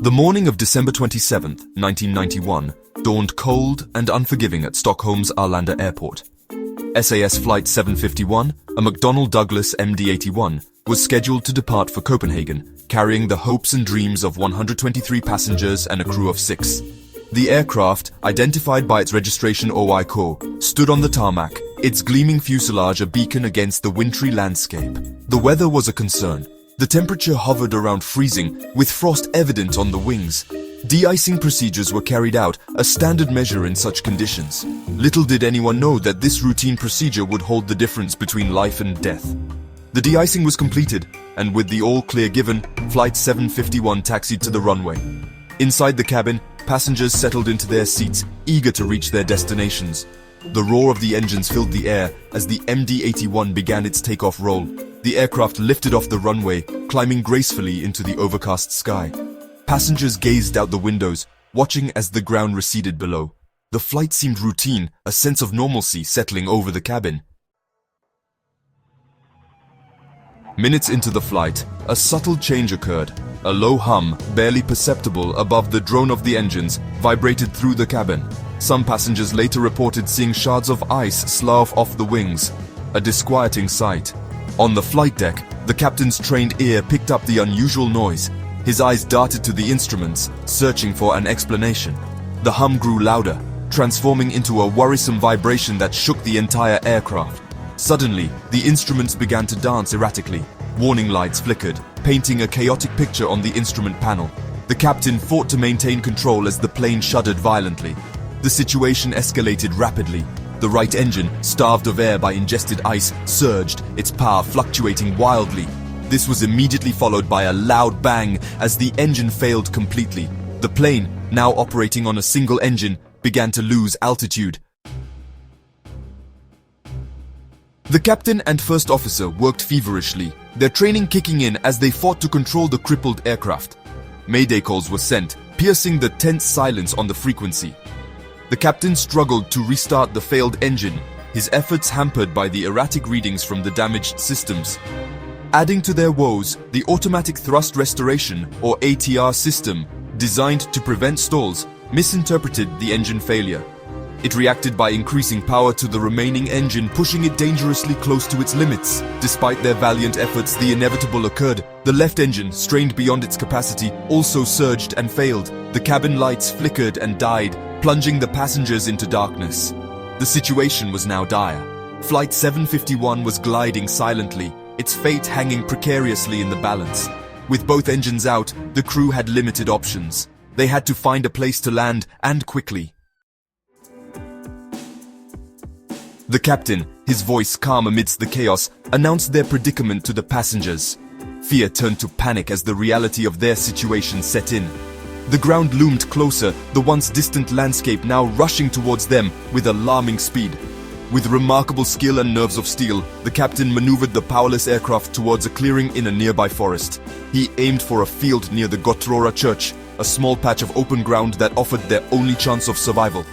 The morning of December 27, 1991, dawned cold and unforgiving at Stockholm's Arlanda airport. SAS Flight 751, a McDonnell Douglas MD-81, was scheduled to depart for Copenhagen, carrying the hopes and dreams of 123 passengers and a crew of 6. The aircraft, identified by its registration OI-CO, stood on the tarmac, its gleaming fuselage a beacon against the wintry landscape. The weather was a concern. The temperature hovered around freezing, with frost evident on the wings. De-icing procedures were carried out, a standard measure in such conditions. Little did anyone know that this routine procedure would hold the difference between life and death. The de-icing was completed, and with the all-clear given, Flight 751 taxied to the runway. Inside the cabin, passengers settled into their seats, eager to reach their destinations. The roar of the engines filled the air as the MD-81 began its takeoff roll. The aircraft lifted off the runway, climbing gracefully into the overcast sky. Passengers gazed out the windows, watching as the ground receded below. The flight seemed routine, a sense of normalcy settling over the cabin. Minutes into the flight, a subtle change occurred. A low hum, barely perceptible above the drone of the engines, vibrated through the cabin. Some passengers later reported seeing shards of ice slough off the wings, a disquieting sight. On the flight deck, the captain's trained ear picked up the unusual noise. His eyes darted to the instruments, searching for an explanation. The hum grew louder, transforming into a worrisome vibration that shook the entire aircraft. Suddenly, the instruments began to dance erratically. Warning lights flickered, painting a chaotic picture on the instrument panel. The captain fought to maintain control as the plane shuddered violently. The situation escalated rapidly. The right engine, starved of air by ingested ice, surged, its power fluctuating wildly. This was immediately followed by a loud bang as the engine failed completely. The plane, now operating on a single engine, began to lose altitude. The captain and first officer worked feverishly, their training kicking in as they fought to control the crippled aircraft. Mayday calls were sent, piercing the tense silence on the frequency. The captain struggled to restart the failed engine, his efforts hampered by the erratic readings from the damaged systems. Adding to their woes, the Automatic Thrust Restoration, or ATR system, designed to prevent stalls, misinterpreted the engine failure. It reacted by increasing power to the remaining engine, pushing it dangerously close to its limits. Despite their valiant efforts, the inevitable occurred. The left engine, strained beyond its capacity, also surged and failed. The cabin lights flickered and died, plunging the passengers into darkness. The situation was now dire. Flight 751 was gliding silently, its fate hanging precariously in the balance. With both engines out, the crew had limited options. They had to find a place to land, and quickly. The captain, his voice calm amidst the chaos, announced their predicament to the passengers. Fear turned to panic as the reality of their situation set in. The ground loomed closer, the once distant landscape now rushing towards them with alarming speed. With remarkable skill and nerves of steel, the captain maneuvered the powerless aircraft towards a clearing in a nearby forest. He aimed for a field near the Gottrora church, a small patch of open ground that offered their only chance of survival.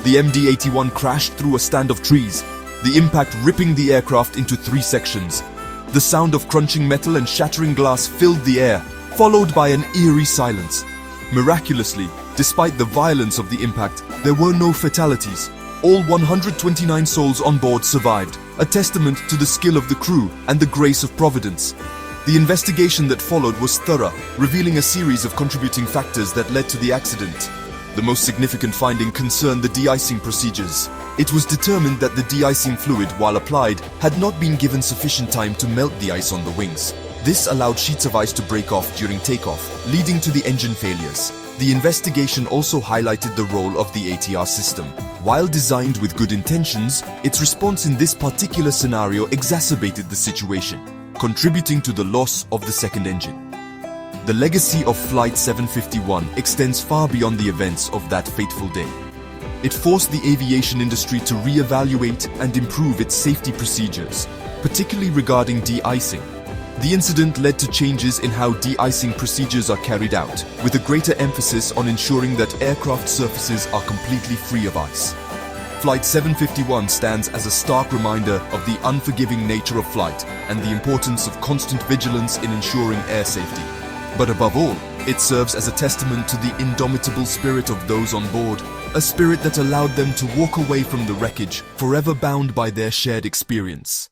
The MD-81 crashed through a stand of trees, the impact ripping the aircraft into 3 sections. The sound of crunching metal and shattering glass filled the air, followed by an eerie silence. Miraculously, despite the violence of the impact, there were no fatalities. All 129 souls on board survived, a testament to the skill of the crew and the grace of Providence. The investigation that followed was thorough, revealing a series of contributing factors that led to the accident. The most significant finding concerned the de-icing procedures. It was determined that the de-icing fluid, while applied, had not been given sufficient time to melt the ice on the wings. This allowed sheets of ice to break off during takeoff, leading to the engine failures. The investigation also highlighted the role of the ATR system. While designed with good intentions, its response in this particular scenario exacerbated the situation, contributing to the loss of the second engine. The legacy of Flight 751 extends far beyond the events of that fateful day. It forced the aviation industry to re-evaluate and improve its safety procedures, particularly regarding de-icing. The incident led to changes in how de-icing procedures are carried out, with a greater emphasis on ensuring that aircraft surfaces are completely free of ice. Flight 751 stands as a stark reminder of the unforgiving nature of flight and the importance of constant vigilance in ensuring air safety. But above all, it serves as a testament to the indomitable spirit of those on board, a spirit that allowed them to walk away from the wreckage, forever bound by their shared experience.